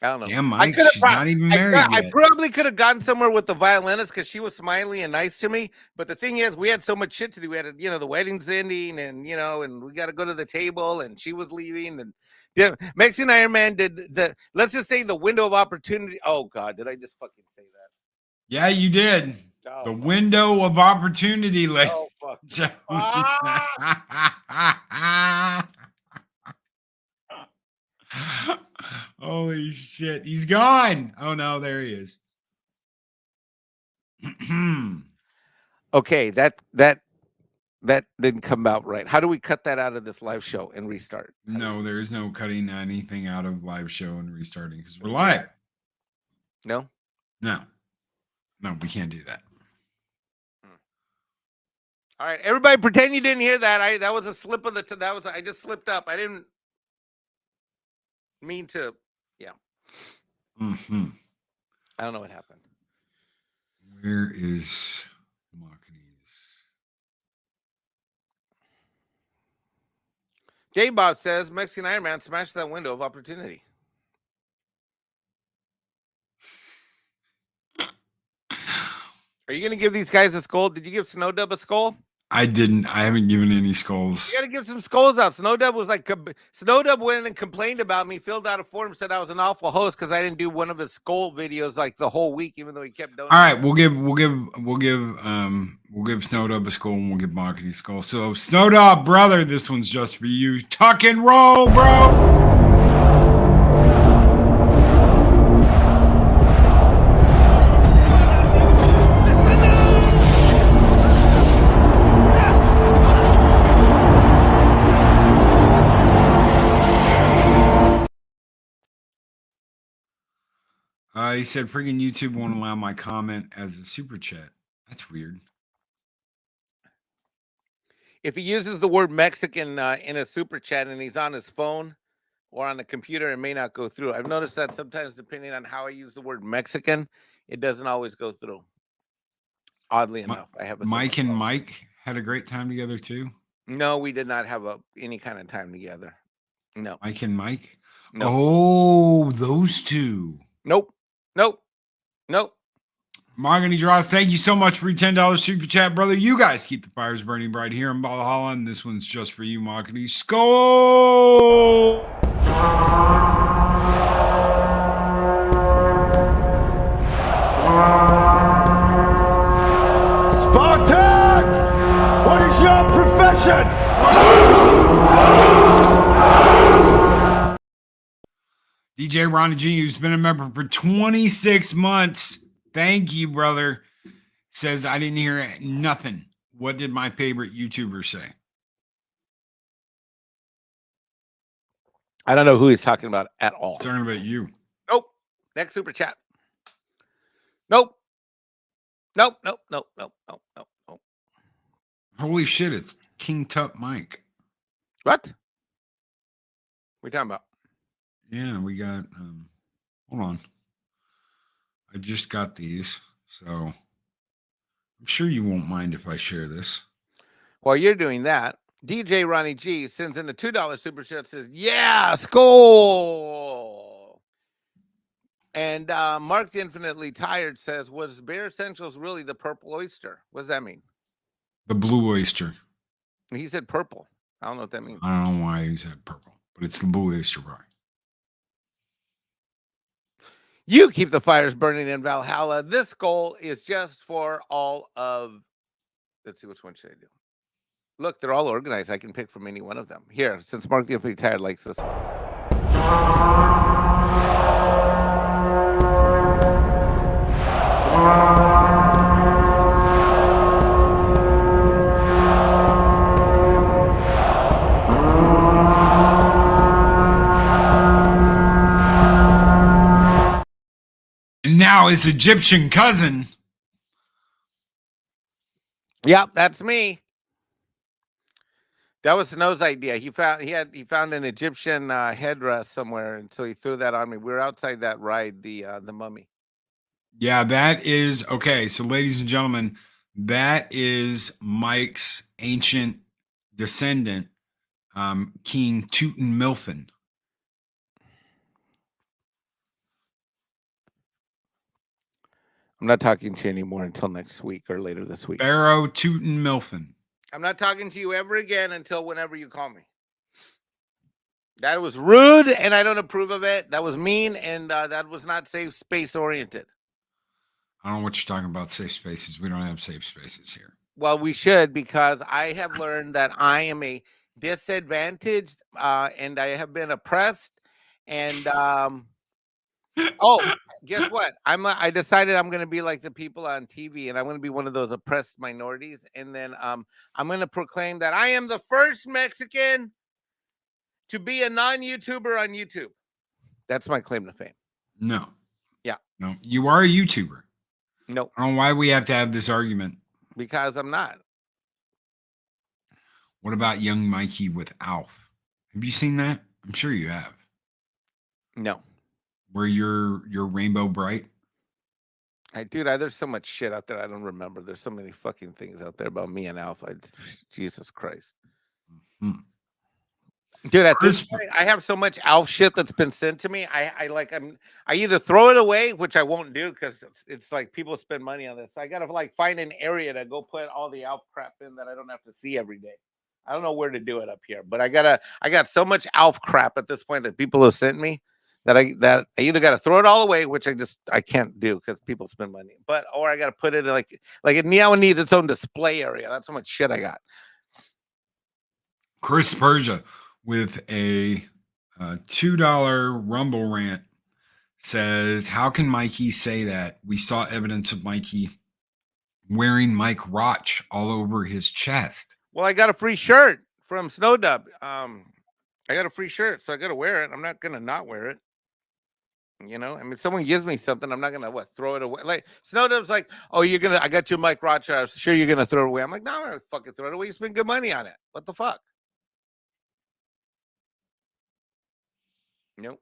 I don't know. Yeah, Mike, she's not even married yet. I probably could have gotten somewhere with the violinist because she was smiley and nice to me. But the thing is, we had so much shit to do. We had, the wedding's ending, and and we got to go to the table, and she was leaving, and Mexican Ironman did the. Let's just say the window of opportunity. Oh God, did I just fucking say that? Yeah, you did. Oh, the window of opportunity, ladies. Oh fuck. Holy shit, he's gone. Oh no, there he is. Okay, that didn't come out right. How do we cut that out of this live show and restart? No, there is no cutting anything out of live show and restarting because we're live. No, we can't do that. All right, everybody, pretend you didn't hear that. That was a slip of the. I just slipped up. I didn't mean to. Yeah. Mm-hmm. I don't know what happened. Where is Machines? J Bob says Mexican Ironman smashed that window of opportunity. Are you going to give these guys a skull? Did you give Snowdub a skull? I didn't. I haven't given any skulls. You got to give some skulls out. Snowdub was like, Snowdub went and complained about me, filled out a form, said I was an awful host because I didn't do one of his skull videos like the whole week, even though he kept doing. All right, we'll give Snowdub a skull and we'll give Marketing a skull. So Snowdub, brother, this one's just for you. Tuck and roll, bro. He said, "Friggin' YouTube won't allow my comment as a super chat." That's weird. If he uses the word Mexican in a super chat and he's on his phone or on the computer, it may not go through. I've noticed that sometimes, depending on how I use the word Mexican, it doesn't always go through. Oddly enough, I have a Mike and Mike had a great time together too. No, we did not have any kind of time together. No. Mike and Mike. No. Oh, those two. Nope. Mahogany Draws, thank you so much for your $10 super chat, brother. You guys keep the fires burning bright here in Valhalla, and this one's just for you, Mahogany. Skull! Spartans! What is your profession? DJ Ronnie G, who's been a member for 26 months. Thank you, brother. Says, I didn't hear nothing. What did my favorite YouTuber say? I don't know who he's talking about at all. He's talking about you. Nope. Next super chat. Nope. Holy shit, it's King Tut Mike. What? What are you talking about? Yeah, we got, hold on. I just got these, so I'm sure you won't mind if I share this. While you're doing that, DJ Ronnie G sends in a $2 super chat, says, yeah, skull. And Mark the Infinitely Tired says, was Bare Essentials really the purple oyster? What does that mean? The blue oyster. He said purple. I don't know what that means. I don't know why he said purple. but it's the Blue Oyster Bar. You keep the fires burning in Valhalla. This goal is just for all of. Let's see, which one should I do? Look, they're all organized. I can pick from any one of them. Here, since Mark the Retired likes this one. And now his Egyptian cousin. Yep, that's me. That was Snow's idea. He found an Egyptian headdress somewhere, and so he threw that on me. We were outside that ride, the Mummy. Yeah, that is okay. So, ladies and gentlemen, that is Mike's ancient descendant, King Tutankhamun. I'm not talking to you anymore until next week or later this week. Pharaoh Tutankhamun. I'm not talking to you ever again until whenever you call me. That was rude, and I don't approve of it. That was mean, and that was not safe space oriented. I don't know what you're talking about, safe spaces. We don't have safe spaces here. Well, we should, because I have learned that I am a disadvantaged, and I have been oppressed, and oh, guess what? I decided I'm going to be like the people on TV, and I'm going to be one of those oppressed minorities. And then I'm going to proclaim that I am the first Mexican to be a non-YouTuber on YouTube. That's my claim to fame. No. Yeah. No. You are a YouTuber. No. I don't know why we have to have this argument. Because I'm not. What about young Mikey with Alf? Have you seen that? I'm sure you have. No. Where you're rainbow bright? Dude, there's so much shit out there I don't remember. There's so many fucking things out there about me and Alpha. Jesus Christ. Mm-hmm. Dude, at this point, I have so much Alf shit that's been sent to me. I either throw it away, which I won't do because it's like people spend money on this. I gotta like find an area to go put all the Alf crap in that I don't have to see every day. I don't know where to do it up here, but I got so much Alf crap at this point that people have sent me that I either got to throw it all away, which I can't do because people spend money, or I got to put it in like it now needs its own display area. That's how much shit I got. Chris Persia with a $2 Rumble rant says, how can Mikey say that? We saw evidence of Mikey wearing Mike Roach all over his chest. Well, I got a free shirt from Snowdub. I got a free shirt, so I got to wear it. I'm not going to not wear it. You know, I mean, if someone gives me something, I'm not going to throw it away. Like Snowdub's like, oh, I got you Mike Roach. I was sure you're going to throw it away. I'm like, no, I'm going to fucking throw it away. You spend good money on it. What the fuck? Nope.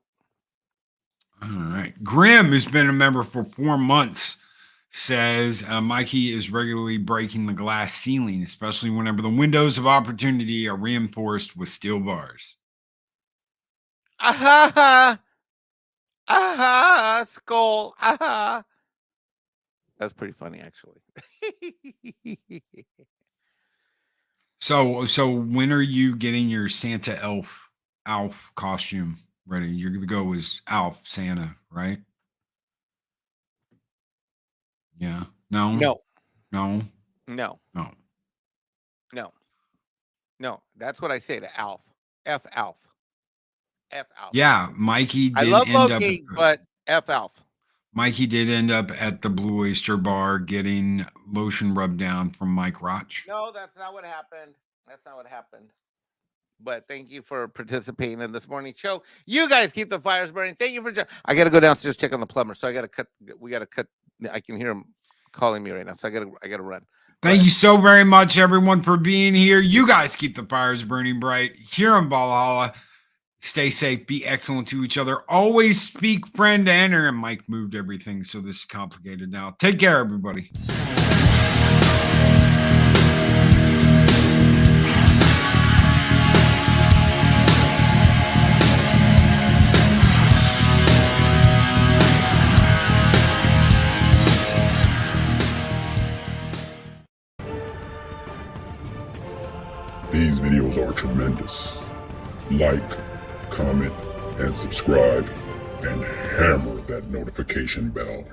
All right. Grim, who's been a member for 4 months, says Mikey is regularly breaking the glass ceiling, especially whenever the windows of opportunity are reinforced with steel bars. Aha! Aha! Skull! Aha! That's pretty funny, actually. So when are you getting your Santa Alf costume ready? You're gonna go as Alf Santa, right? Yeah. No. No. No. No. No. No. No. That's what I say to Alf. F Alf. F Alf. Yeah, Mikey did I love end Loki, up, but F Alf. Mikey did end up at the Blue Oyster Bar getting lotion rubbed down from Mike Roach. No, that's not what happened. That's not what happened. But thank you for participating in this morning show. You guys keep the fires burning. Thank you for. I got to go downstairs check on the plumber, so I got to cut. We got to cut. I can hear him calling me right now, so I got to run. Thank you so very much, everyone, for being here. You guys keep the fires burning bright here in Valhalla. Stay safe. Be excellent to each other. Always speak friend to enter. And Mike moved everything, so this is complicated now. Take care, everybody. These videos are tremendous. Like, comment, and subscribe, and hammer that notification bell.